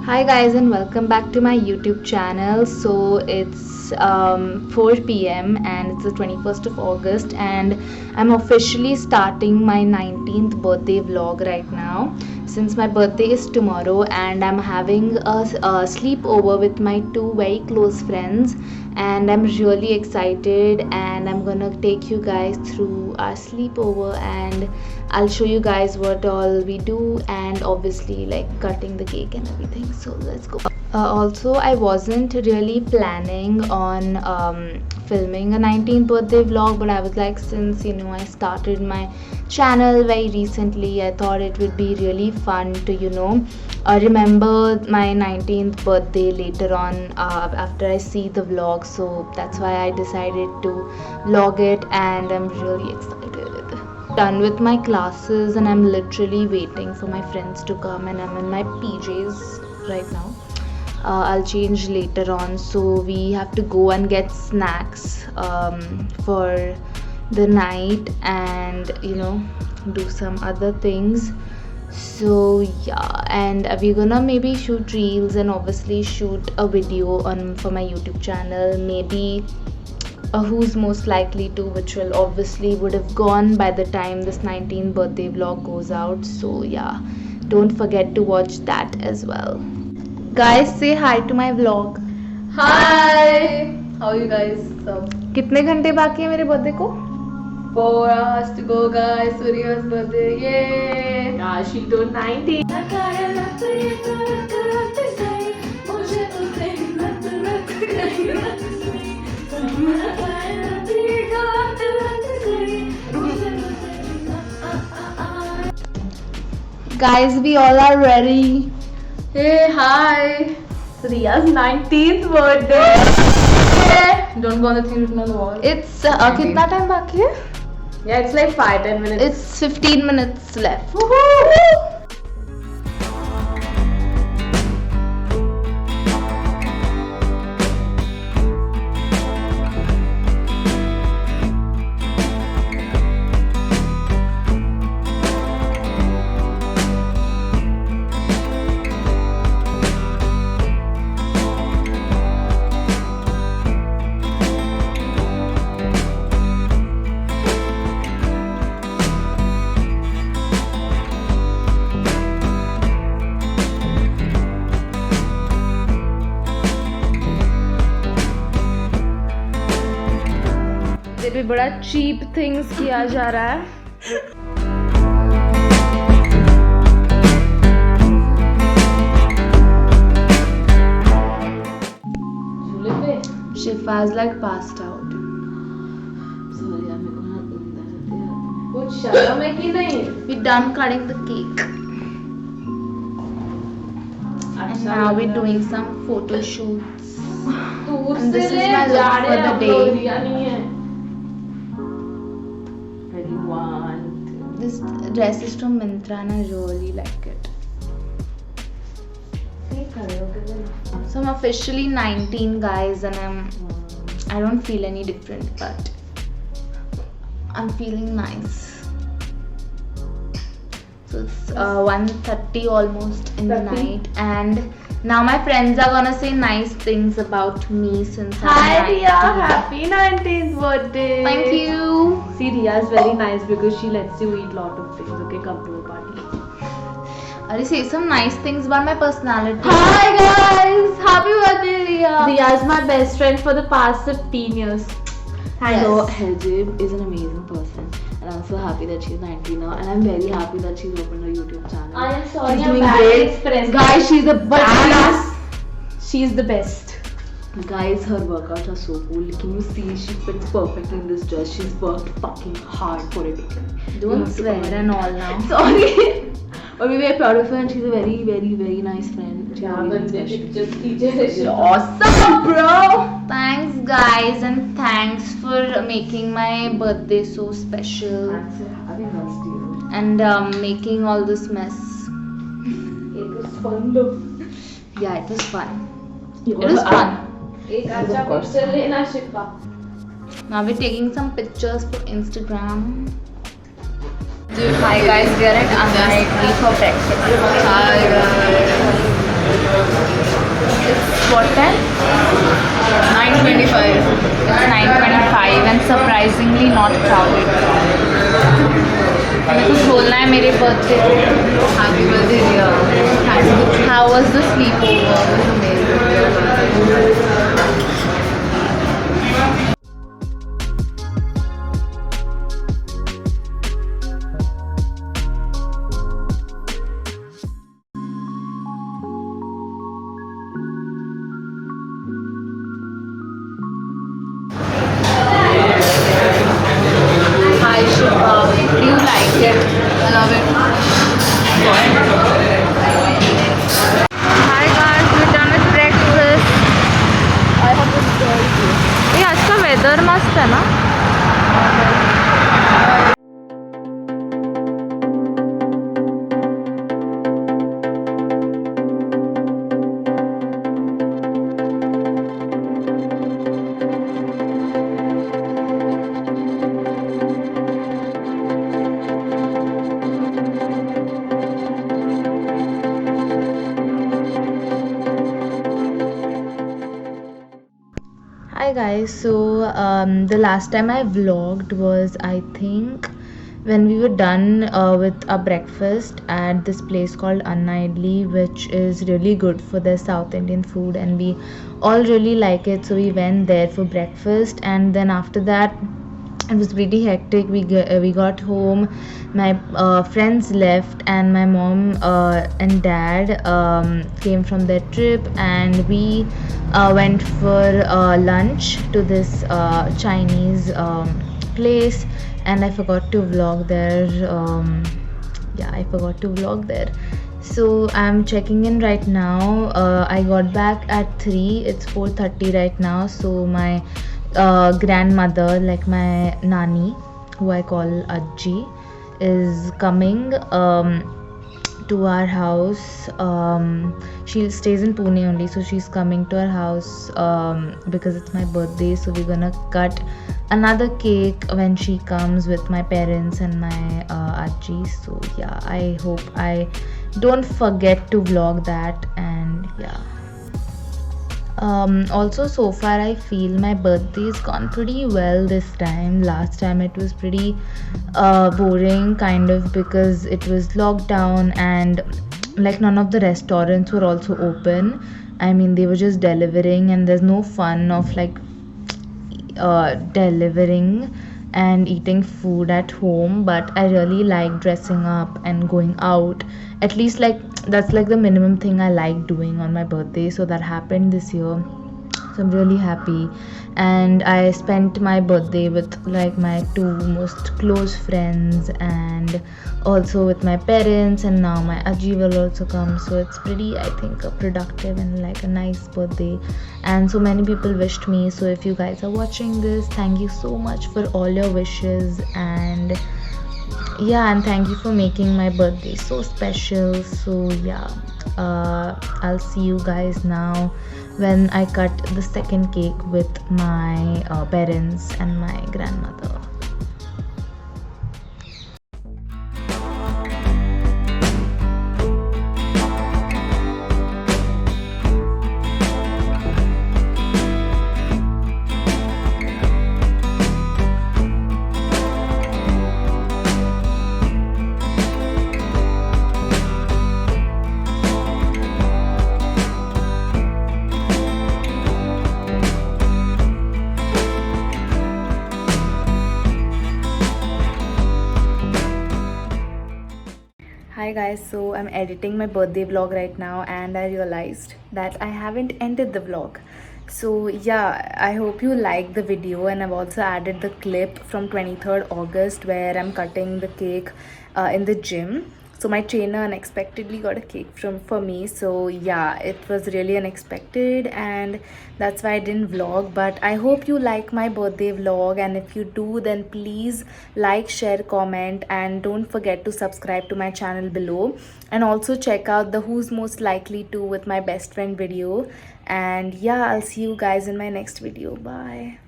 Hi guys and welcome back to my YouTube channel. So it's 4 p.m. and it's the 21st of August and I'm officially starting my 19th birthday vlog right now. Since my birthday is tomorrow and I'm having a sleepover with my two very close friends, and I'm really excited and I'm gonna take you guys through our sleepover and I'll show you guys what all we do and obviously like cutting the cake and everything. So let's go. Also, I wasn't really planning on filming a 19th birthday vlog, but I was like, since I started my channel very recently, I thought it would be really fun to remember my 19th birthday later on after I see the vlog. So that's why I decided to vlog it and I'm really excited. Done with my classes and I'm literally waiting for my friends to come, and I'm in my PJs right now. I'll change later on, so we have to go and get snacks for the night and do some other things. So yeah, and we're gonna maybe shoot reels and obviously shoot a video for my YouTube channel, maybe who's most likely to, which will obviously would have gone by the time this 19th birthday vlog goes out. So yeah, don't forget to watch that as well. Guys, say hi to my vlog. Hi! How are you guys? So, कितने घंटे बाकी है मेरे birthday को? 4 hours to go, guys. Surya's birthday. Yay! Yeah, she turned 19. Guys, we all are ready. Hey, hi! Riya's 19th birthday. Don't go on the thing written on the wall. It's कितना time बाकी है? Yeah, it's like 5-10 minutes. It's 15 minutes left. भी बड़ा cheap things किया जा रहा है. Shifa's like passed out. Sorry, I'm gonna कुछ शर्म है कि नहीं? We're done cutting the cake. And now we're doing some photo shoots. And this is my look for the day. This dress is from Myntra and I really like it. So I'm officially 19, guys, and I don't feel any different, but I'm feeling nice. So it's 1:30 almost in the night, and now my friends are gonna say nice things about me since I'm Hi 19. Riya, happy 19th birthday. Thank you. See, Riya's very nice because she lets you eat lot of things. Okay, come to a party. Are say some nice things about my personality. Hi guys! Happy birthday, Riya! Riya's my best friend for the past 15 years. Yes. So Hejib is an amazing person, and I'm so happy that she's 19 now, and I'm very happy that she's opened a YouTube channel. I am sorry, She's I'm doing bad great. express. Guys, she's the badass. She's the best. Guys, her workouts are so cool. Can you see she fits perfectly in this dress? She's worked fucking hard for it. You Don't have to swear comment. and all now. Sorry. But we're very proud of her, and she's a very, very, very nice friend. She's Yeah, amazing, but special. just teacher. Awesome, bro! Thanks, guys, and thanks for making my birthday so special Happy birthday. and making all this mess. It was fun though. Yeah, it was fun. You It was fun. एक अच्छा picture लेना शिफा. Now we're taking some pictures for Instagram. Hi guys, we are at Unlikely for breakfast. Hi guys. not crowded. मेरे को बोलना है मेरे birthday Happy birthday, dear. Thank you. How was the sleepover? It was amazing. Hi Shubha, do you like it? I love it. Hi guys, we're done with breakfast. I have this story too. ये आज का weather मस्त है ना? Hi guys, so the last time I vlogged was I think when we were done with our breakfast at this place called Anna Idli, which is really good for their South Indian food, and we all really like it, so we went there for breakfast. And then after that it was pretty hectic. We got home, my friends left, and my mom and dad came from their trip, and we went for lunch to this Chinese place, and I forgot to vlog there. I forgot to vlog there. So I'm checking in right now. I got back at 3. It's 4:30 right now. So my grandmother, like my nani, who I call Ajji, is coming to our house. She stays in Pune only, so she's coming to our house because it's my birthday. So we're gonna cut another cake when she comes with my parents and my Ajji. So yeah, I hope I don't forget to vlog that. And yeah, also so far I feel my birthday's gone pretty well this time. Last time it was pretty boring kind of, because it was lockdown and like none of the restaurants were also open. I mean, they were just delivering, and there's no fun of like delivering and eating food at home. But I really like dressing up and going out. At least like that's like the minimum thing I like doing on my birthday. So that happened this year, so I'm really happy. And I spent my birthday with like my 2 most close friends, and also with my parents, and now my Ajji will also come. So it's pretty, I think, a productive and like a nice birthday, and so many people wished me. So if you guys are watching this, thank you so much for all your wishes. And yeah, and thank you for making my birthday so special. So yeah, I'll see you guys now when I cut the second cake with my parents and my grandmother. Hi guys, so I'm editing my birthday vlog right now, and I realized that I haven't ended the vlog. So yeah, I hope you like the video, and I've also added the clip from 23rd August where I'm cutting the cake in the gym. So my trainer unexpectedly got a cake for me. So yeah, it was really unexpected, and that's why I didn't vlog. But I hope you like my birthday vlog, and if you do, then please like, share, comment, and don't forget to subscribe to my channel below. And also check out the Who's Most Likely To with my best friend video. And yeah, I'll see you guys in my next video. Bye.